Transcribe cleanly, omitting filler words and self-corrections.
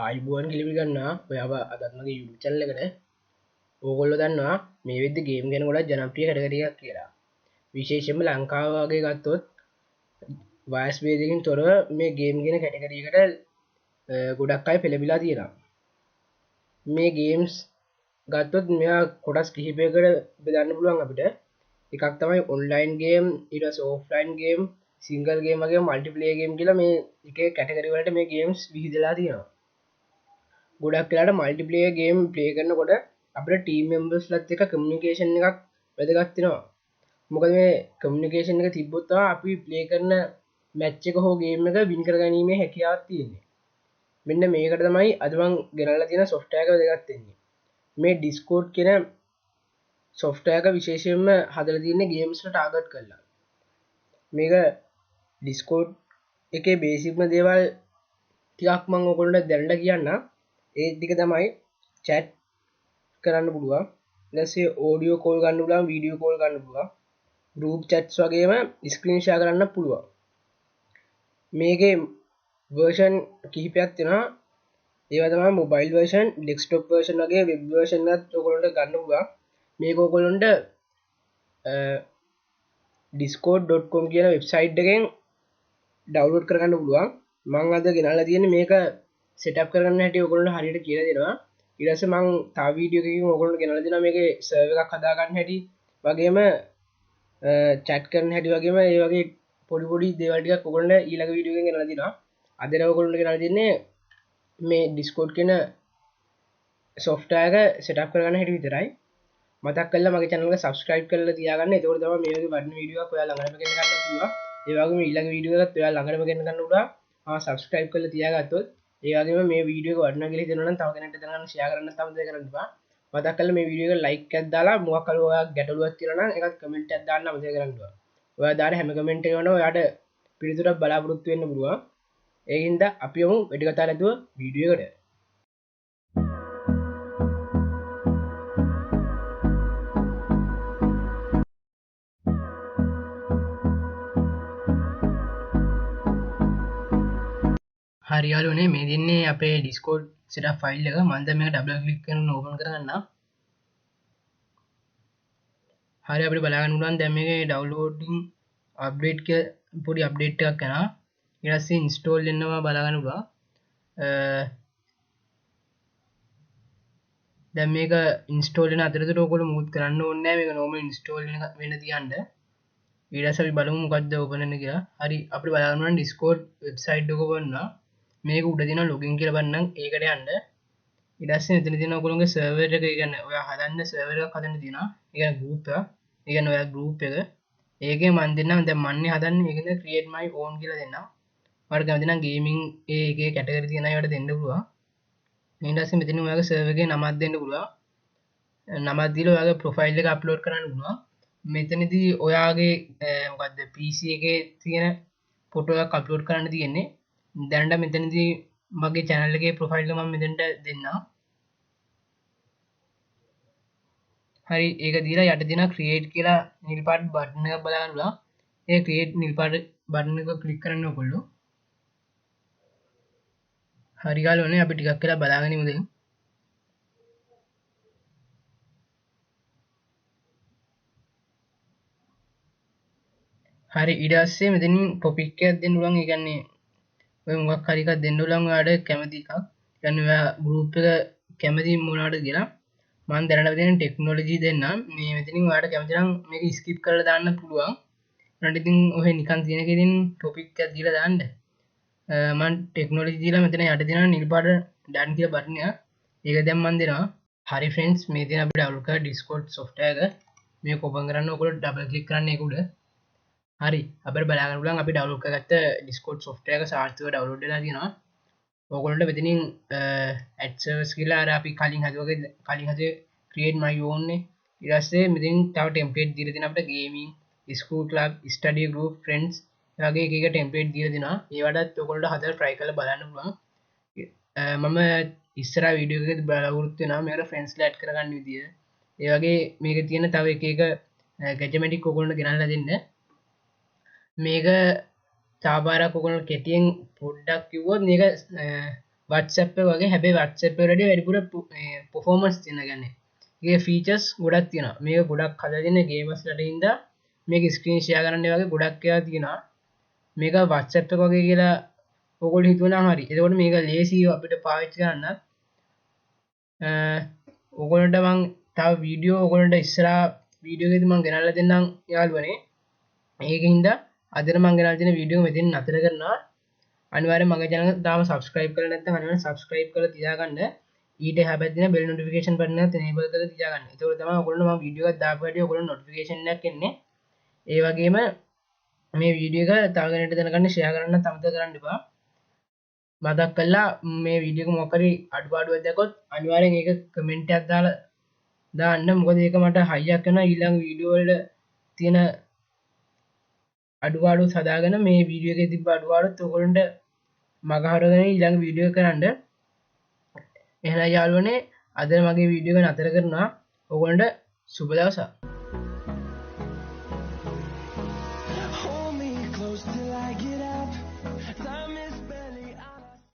ආයිබුවන් කිලිපි ගන්නා ඔයාව අදත්මගේ YouTube channel එකට ඕගොල්ලෝ දන්නවා මේ වෙද්දි ගේම් ගැන ගොඩක් ජනප්‍රිය කැටගරියක් කියලා. විශේෂයෙන්ම ලංකාව වගේ ගත්තොත් වයස් භේදකින් තොරව මේ ගේම් කියන කැටගරියකට ගොඩක් අය පෙළඹිලා තියෙනවා. මේ ගේම්ස් ගත්තොත් මෙයා කොටස් කිහිපයකට බෙදන්න පුළුවන් අපිට. එකක් තමයි ඔන්ලයින් ගේම්, ඊට පස්සේ ඔෆ්ලයින් ගේම්, සිංගල් ගේම් වගේ මල්ටිප්ලේයර් ගේම් කියලා මේ එකේ කැටගරි වලට මේ ගේම්ස් විහිදලා තියෙනවා. ගොඩක් වෙලාට මල්ටිප්ලේයර් ගේම් ප්ලේ කරනකොට අපිට ටීම් මෙම්බර්ස්ලත් එක්ක කමියුනිකේෂන් එකක් වැදගත් වෙනවා. මොකද මේ කමියුනිකේෂන් එක තිබ්බොත් තමයි අපි ප්ලේ කරන මැච් එක හෝ ගේම් එක වින් කරගැනීමේ හැකියාවක් තියෙන්නේ. මෙන්න මේකට තමයි අද මම ගෙනල්ලා තියෙන software එක වැදගත් වෙන්නේ. මේ Discord කියන software එක විශේෂයෙන්ම හදලා තියෙන්නේ ගේම්ස් වලට ටාගට් කරලා. මේක Discord එකේ බේසික්ම දේවල් ටිකක් මම ඔයගොල්ලන්ට දැනට කියන්නම්. ඒ ටික තමයි chat කරන්න පුළුවන්. ඊට පස්සේ audio call ගන්න පුළුවන්, video call ගන්න පුළුවන්. group chats වගේම screen share කරන්න පුළුවන්. මේකේ version කිහිපයක් තියෙනවා. ඒවා තමයි mobile version, desktop version වගේ web version එකත් ඔයගොල්ලන්ට ගන්න පුළුවන්. මේක ඔයගොල්ලන්ට discord.com කියන වෙබ්සයිට් එකෙන් ඩවුන්ලෝඩ් කරගන්න පුළුවන්. මම අද ගෙනල්ලා තියෙන්නේ මේක setup කරගන්න හැටි ඔයගොල්ලන්ට හරියට කියලා දෙනවා. ඊට පස්සේ මම තව වීඩියෝ එකකින් ඔයගොල්ලන්ට ගෙනල්ලා දෙනවා මේකේ සර්වර් එකක් හදාගන්න හැටි වගේම chat කරන හැටි වගේම ඒ වගේ පොඩි දේවල් ටිකක් ඔයගොල්ලන්ට ඊළඟ වීඩියෝ එකෙන් ගෙනල්ලා දෙනවා. අද නම් ඔයගොල්ලන්ට ගෙනල්ලා දෙන්නේ මේ Discord කියන software එක setup කරගන්න හැටි විතරයි. මතක් කරලා මගේ channel එක subscribe කරලා තියාගන්න. එතකොට තමයි මේ වගේ වටින වීඩියෝ එකක් ඔයාලා ළඟටම ගෙන්න ගන්න පුළුවන්. ඒ වගේම ඊළඟ වීඩියෝ එකත් ඔයාලා ළඟටම ගෙන්න ගන්න උඩ subscribe කරලා තියාගත්තොත් ඒ වගේම මේ වීඩියෝ එක වටිනවා කියලා හිතෙනවා නම් තව කෙනෙක්ට දැනගන්න share කරන්න තමයි කරන්න එපා. මතක් කරලා මේ වීඩියෝ එක like එකක් දාලා මොකක් හරි ඔයා ගැටලුවක් තියෙනවා නම් ඒකත් comment එකක් දාන්න මතක කරගන්න ඕන. ඔයා දාන හැම comment එකකම ඔයාට පිළිතුරක් බලාපොරොත්තු වෙන්න පුළුවන්. ඒකින්ද අපි යමු වැඩි කතා නැතුව වීඩියෝ එකට. හරි යාළුවනේ මේ දින්නේ අපේ Discord setup file එක මම දැන් මේක double click කරන open කරගන්න. හරි අපිට බලා ගන්න පුළුවන් දැන් මේකේ downloading update කියලා පොඩි update එකක් කරනවා. ඊට පස්සේ install වෙනවා බලා ගන්න පුළුවන්. දැන් මේක install වෙන අතරතුර ඔයගොල්ලෝ මොකුත් කරන්න ඕනේ නැහැ. මේක normal install වෙන තියන්න. ඊට පස්සේ අපි බලමු මොකද්ද open වෙන්නේ කියලා. හරි අපිට බලා ගන්න පුළුවන් Discord website එක open වෙනවා. මේක උඩ තියෙන login කියලා බන්නම් ඒකට යන්න. ඊට පස්සේ මෙතන තියෙන ඔයගොල්ලෝගේ server එක කියන්නේ ඔයා හදන්න server එකක් හදන්න තියෙනවා. ඒ කියන්නේ group එක. ඒ කියන්නේ ඔයා group එක. ඒකේ මම දෙන්නම් දැන් මන්නේ හදන්නේ ඒකෙන්ද create my own කියලා දෙන්නම්. ඔයාලට කැමති නම් gaming ඒකේ category තියෙන ඒවාට දෙන්න පුළුවන්. ඊට පස්සේ මෙතන ඔයාගේ server එකේ නමක් දෙන්න පුළුවන්. නමක් දීලා ඔයාගේ profile එක upload කරන්න පුළුවන්. මෙතනදී ඔයාගේ මොකද්ද PC එකේ තියෙන ෆොටෝ එකක් අප්ලෝඩ් කරන්න තියෙන්නේ. දැනට මෙතනදී මගේ channel එකේ profile එක මම මෙතනට දෙන්නම්. හරි ඒක දීලා යට තියෙන create කියලා නිල් පාට බටන් එකක් බලා ගන්න පුළුවන්. ඒ create නිල් පාට බටන් එක ක්ලික් කරන්න ඕගොල්ලෝ. හරි ගාලෝනේ අපි ටිකක් වෙලා බලාගෙන ඉමු දැන්. හරි ඊට පස්සේ මෙතනින් topic එකක් දෙන්න පුළුවන්. ඒ කියන්නේ ඔය මොකක් හරි එකක් දෙන්න පුළුවන් ඔයාලට කැමති එකක්. කියන්නේ ඔයා group එක කැමති මොනවටද කියලා. මම දැනට තියෙන ටෙක්නොලොජි දෙන්නම්. මේ මෙතනින් ඔයාලට කැමති නම් මේක skip කරලා දාන්න පුළුවන්. උනට ඉතින් ඔය නිකන් තියෙන එකකින් topic එකක් දීලා දාන්න. මම ටෙක්නොලොජි දීලා මෙතන යට දෙනවා නිල් පාට done කියලා බටන් එක. ඒක දැන් මම දෙනවා. හරි friends මේ තියෙන අපිට download කරලා Discord software එක මේක open කරන්න ඕගොල්ලෝ double click කරන්න ඒක උඩ. හරි අපිට බලා ගන්න පුළුවන් අපි download කරගත්ත Discord software එක සාර්ථකව download වෙලා තියෙනවා. ඔයගොල්ලන්ට මෙතනින් add servers කියලා අර අපි කලින් හදුවේ create my own නේ. ඊට පස්සේ මෙතනින් තව template දීලා තියෙනවා අපිට gaming, school club, study group, friends වගේ එක එක template දීලා දෙනවා. ඒවටත් ඔයගොල්ලන්ට හදලා try කරලා බලන්න පුළුවන්. මම ඉස්සරහ වීඩියෝ එකකදී බලාපොරොත්තු වෙනවා මේකට friends ලා add කරගන්න විදිය. ඒ වගේ මේකේ තියෙන තව එක එක gadgetic ඔයගොල්ලන්ට ගෙනල්ලා දෙන්න. මේක තාපාරක් ඔයගොල්ලෝ කෙටියෙන් පොඩ්ඩක් කිව්වොත් මේක WhatsApp එක වගේ හැබැයි WhatsApp එකට වඩා වැඩිපුර performance තියෙන ගන්නේ. ඒකේ features ගොඩක් තියෙනවා. මේක ගොඩක් හදලා තියෙන gamers ලට හින්දා මේක screen share කරන්න වගේ ගොඩක් ඒවා තියෙනවා. මේක WhatsApp එක වගේ කියලා ඔයගොල්ලෝ හිතුවනම් හරි. එතකොට මේක ලේසියි අපිට පාවිච්චි කරන්න. ඔයගොල්ලන්ට මම තව වීඩියෝ ඔයගොල්ලන්ට ඉස්සරහා වීඩියෝ එකේදී මම ගෙනල්ලා දෙන්නම් යාළුවනේ. ඒකින්ද අදට මම ගෙනල්ලා තියෙන වීඩියෝ මෙතෙන් නතර කරනවා. අනිවාර්යෙන් මගේ channel එක තාම subscribe කරලා නැත්නම් අනිවාර්යෙන් subscribe කරලා තියාගන්න. ඊට එහා තියෙන bell notification button එකත් enable කරලා තියාගන්න. ඒකෝර තමයි ඔයගොල්ලෝ මම වීඩියෝ එකක් දාපු හැටි ඔයගොල්ලෝ notification එකක් එන්නේ. ඒ වගේම මේ වීඩියෝ එක තව කෙනෙක්ට දැනගන්න share කරන්න අමතක කරන්න එපා. මතක් කළා මේ වීඩියෝ එක මොකක් හරි අඩුපාඩුවක් දැක්කොත් අනිවාර්යෙන් ඒක කමෙන්ට් එකක් දාලා දාන්න. මොකද ඒක මට හයියක් වෙනවා ඊළඟ වීඩියෝ වල තියෙන අඩුපාඩු සදාගෙන මේ වීඩියෝ එකේ තිබ්බ අඩුපාඩුත් ඔයගොල්ලන්ට මගහරගෙන ඊළඟ වීඩියෝ එක කරන්න. එහෙනම් යාළුවනේ අද මගේ වීඩියෝ එක නතර කරනවා. ඔයගොල්ලන්ට සුබ දවසක්.